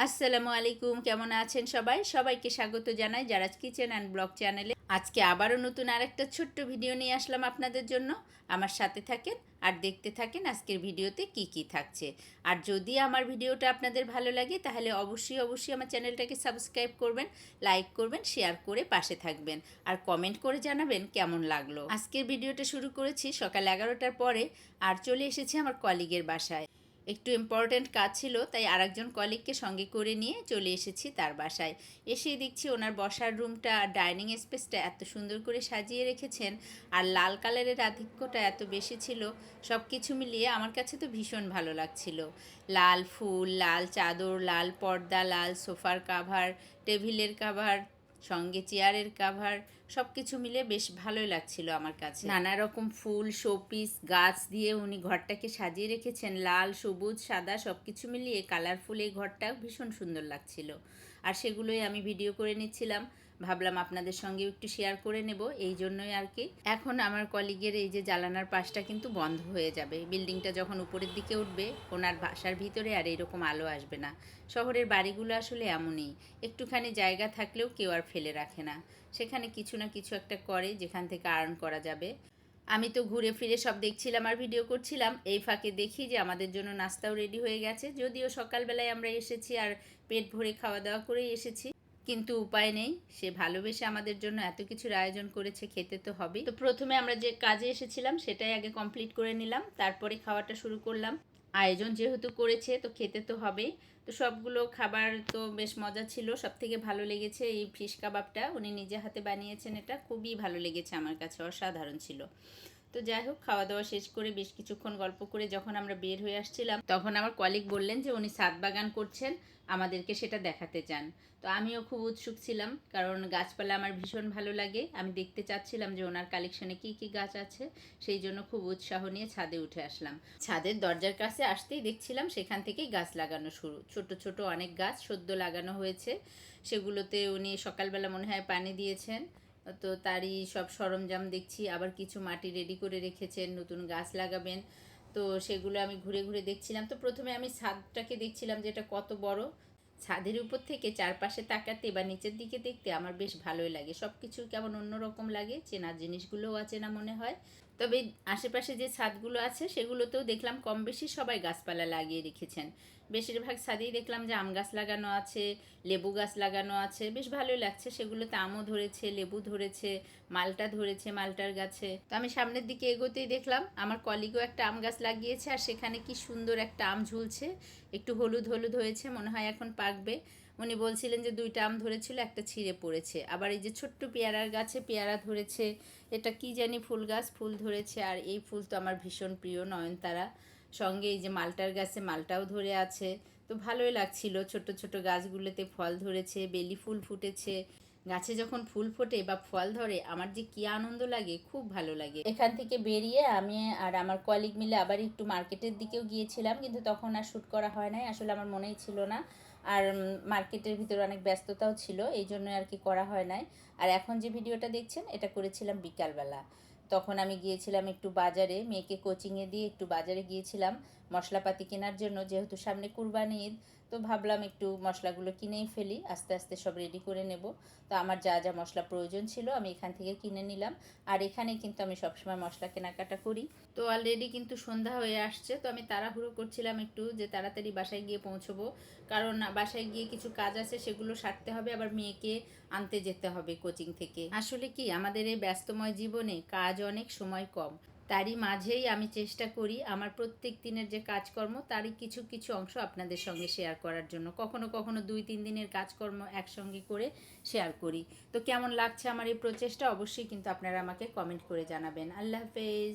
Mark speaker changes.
Speaker 1: আসসালামু আলাইকুম, কেমন আছেন সবাই? সবাইকে স্বাগত জানাই জারাজ কিচেন অ্যান্ড ব্লগ চ্যানেলে। আজকে আবারও নতুন আরেকটা ছোট্ট ভিডিও নিয়ে আসলাম আপনাদের জন্য। আমার সাথে থাকেন আর দেখতে থাকেন আজকের ভিডিওতে কি কি থাকছে। আর যদি আমার ভিডিওটা আপনাদের ভালো লাগে তাহলে অবশ্যই আমার চ্যানেলটাকে সাবস্ক্রাইব করবেন, লাইক করবেন, শেয়ার করে পাশে থাকবেন আর কমেন্ট করে জানাবেন কেমন লাগলো। আজকের ভিডিওটা শুরু করেছি সকাল 11টার পরে আর চলে এসেছি আমার কলিগের বাসায়। একটু ইম্পর্ট্যান্ট কাজ ছিল, তাই আরেকজন কলিগকে সঙ্গে করে নিয়ে চলে এসেছি তার বাসায়। এসেই দেখছি ওনার বসার রুমটা আর ডাইনিং স্পেসটা এত সুন্দর করে সাজিয়ে রেখেছেন, আর লাল কালারের আধিক্যটা এত বেশি ছিল। সব কিছু মিলিয়ে আমার কাছে তো ভীষণ ভালো লাগছিল। লাল ফুল, লাল চাদর, লাল পর্দা, লাল সোফার কাভার, টেবিলের কাভার, সঙ্গে চেয়ারের কাভার, সব কিছু মিলে বেশ ভালোই লাগছিল আমার কাছে। নানা রকম ফুল, শোপিস, গাছ দিয়ে উনি ঘরটাকে সাজিয়ে রেখেছেন। লাল, সবুজ, সাদা সব কিছু মিলিয়ে কালারফুল এই ঘরটা ভীষণ সুন্দর লাগছিল। আর সেগুলোই আমি ভিডিও করে নিচ্ছিলাম, ভাবলাম আপনাদের সঙ্গেও একটু শেয়ার করে নেব, এই জন্যই আর কি। এখন আমার কলিগের এই যে জানালার পাশটা কিন্তু বন্ধ হয়ে যাবে। বিল্ডিংটা যখন উপরের দিকে উঠবে ওনার বাসার ভিতরে আর এইরকম আলো আসবে না। শহরের বাড়িগুলো আসলে এমনই, একটুখানি জায়গা থাকলেও কেউ আর ফেলে রাখে না, সেখানে কিছু না কিছু একটা করে যেখান থেকে আর্ন করা যাবে। আমি তো ঘুরে ফিরে সব দেখছিলাম আর ভিডিও করছিলাম, এই ফাঁকে দেখি যে আমাদের জন্য নাস্তাও রেডি হয়ে গেছে। যদিও সকালবেলায় আমরা এসেছি আর পেট ভরে খাওয়া দাওয়া করেই এসেছি, কিন্তু উপায় নেই, সে ভালোবেসে আমাদের জন্য এত কিছুর আয়োজন করেছে, খেতে তো হবেই। তো প্রথমে আমরা যে কাজে এসেছিলাম সেটাই আগে কমপ্লিট করে নিলাম, তারপরে খাওয়াটা শুরু করলাম। আয়োজন যেহেতু করেছে তো খেতে তো হবেই। তো সবগুলো খাবার তো বেশ মজা ছিল। সব থেকে ভালো লেগেছে এই ফিশ কাবাবটা, উনি নিজে হাতে বানিয়েছেন, এটা খুবই ভালো লেগেছে আমার কাছে, অসাধারণ ছিল। তো যাই হোক, খাওয়া দাওয়া শেষ করে বেশ কিছুক্ষণ গল্প করে যখন আমরা বের হয়ে আসছিলাম তখন আমার কলিগ বললেন যে উনি ছাদ বাগান করছেন, আমাদেরকে সেটা দেখাতে চান। তো আমিও খুব উৎসুক ছিলাম, কারণ গাছপালা আমার ভীষণ ভালো লাগে। আমি দেখতে চাচ্ছিলাম যে ওনার কালেকশনে কি কি গাছ আছে, সেই জন্য খুব উৎসাহ নিয়ে ছাদে উঠে আসলাম। ছাদের দরজার কাছে আসতেই দেখছিলাম সেখান থেকেই গাছ লাগানো শুরু। ছোট ছোট অনেক গাছ সদ্য লাগানো হয়েছে, সেগুলোতে উনি সকালবেলা মনে হয় পানি দিয়েছেন। তো তারই সব সরঞ্জাম দেখছি, আবার কিছু মাটি রেডি করে রেখেছেন, নতুন গাছ লাগাবেন। তো সেগুলো আমি ঘুরে ঘুরে দেখছিলাম। তো প্রথমে আমি ছাদটাকে দেখছিলাম যে এটা কত বড়। ছাদের উপর থেকে চারপাশে তাকাতে বা নিচের দিকে দেখতে আমার বেশ ভালোই লাগে, সব কিছু কেমন অন্যরকম লাগে, চেনা জিনিসগুলোও অচেনা মনে হয়। তবে আশেপাশে যে ছাদগুলো আছে সেগুলোতেও দেখলাম কম বেশি সবাই গাছপালা লাগিয়ে রেখেছেন। বেশিরভাগ ছাদেই দেখলাম যে আম গাছ লাগানো আছে, লেবু গাছ লাগানো আছে, বেশ ভালোই লাগছে। সেগুলোতে আমও ধরেছে, লেবু ধরেছে, মালটা ধরেছে মালটার গাছে। তো আমি সামনের দিকে এগোতেই দেখলাম আমার কলিগও একটা আম গাছ লাগিয়েছে, আর সেখানে কি সুন্দর একটা আম ঝুলছে, একটু হলুদ হলুদ হয়েছে, মনে হয় এখন পাকবে। উনি বলছিলেন যে 2টা আম ধরেছিল, একটা ছিঁড়ে পড়েছে। আবার এই যে ছোট্ট পেয়ারার গাছে পেয়ারা ধরেছে, এটা কি জানি ফুল গাছ, ফুল ধরেছে। আর এই ফুল তো আমার ভীষণ প্রিয়, নয়নতারা। সঙ্গে এই যে মালটার গাছে মালটাও ধরে আছে। তো ভালোই লাগছিল, ছোট ছোট গাছগুলোতে ফল ধরেছে, বেলি ফুল ফুটেছে। গাছে যখন ফুল ফোটে বা ফল ধরে আমার যে কী আনন্দ লাগে, খুব ভালো লাগে। এখান থেকে বেরিয়ে আমি আর আমার কলিগ মিলে আবার একটু মার্কেটের দিকেও গিয়েছিলাম, কিন্তু তখন আর শ্যুট করা হয় নাই, আসলে আমার মনেই ছিল না। আর মার্কেটের ভিতরে অনেক ব্যস্ততাও ছিল, এই জন্য আর কি করা হয় নাই। আর এখন যে ভিডিওটা দেখছেন এটা করেছিলাম বিকালবেলা। তখন আমি গিয়েছিলাম একটু বাজারে, মেয়েকে কোচিংয়ে দিয়ে একটু বাজারে গিয়েছিলাম মশলাপাতি কেনার জন্য, যেহেতু সামনে কুরবানি ঈদ। তো ভাবলাম একটু মশলাগুলো কিনেই ফেলি, আস্তে আস্তে সব রেডি করে নেব। তো আমার যা যা মশলা প্রয়োজন ছিল আমি এখান থেকে কিনে নিলাম। আর এখানে কিন্তু আমি সবসময় মশলা কেনাকাটা করি। তো অলরেডি কিন্তু সন্ধ্যা হয়ে আসছে, তো আমি তাড়াহুড়ো করছিলাম একটু যে তাড়াতাড়ি বাসায় গিয়ে পৌঁছবো, কারণ বাসায় গিয়ে কিছু কাজ আছে সেগুলো সারতে হবে, আবার মেয়েকে আনতে যেতে হবে কোচিং থেকে। আসলে কি আমাদের এই ব্যস্তময় জীবনে কাজ অনেক, সময় কম। তারই মাঝেই আমি চেষ্টা করি আমার প্রত্যেক দিনের যে কাজকর্ম তারই কিছু কিছু অংশ আপনাদের সঙ্গে শেয়ার করার জন্য। কখনো কখনো 2-3 দিনের কাজকর্ম একসঙ্গে করে শেয়ার করি। তো কেমন লাগছে আমার এই প্রচেষ্টা অবশ্যই কিন্তু আপনারা আমাকে কমেন্ট করে জানাবেন। আল্লাহ হাফেজ।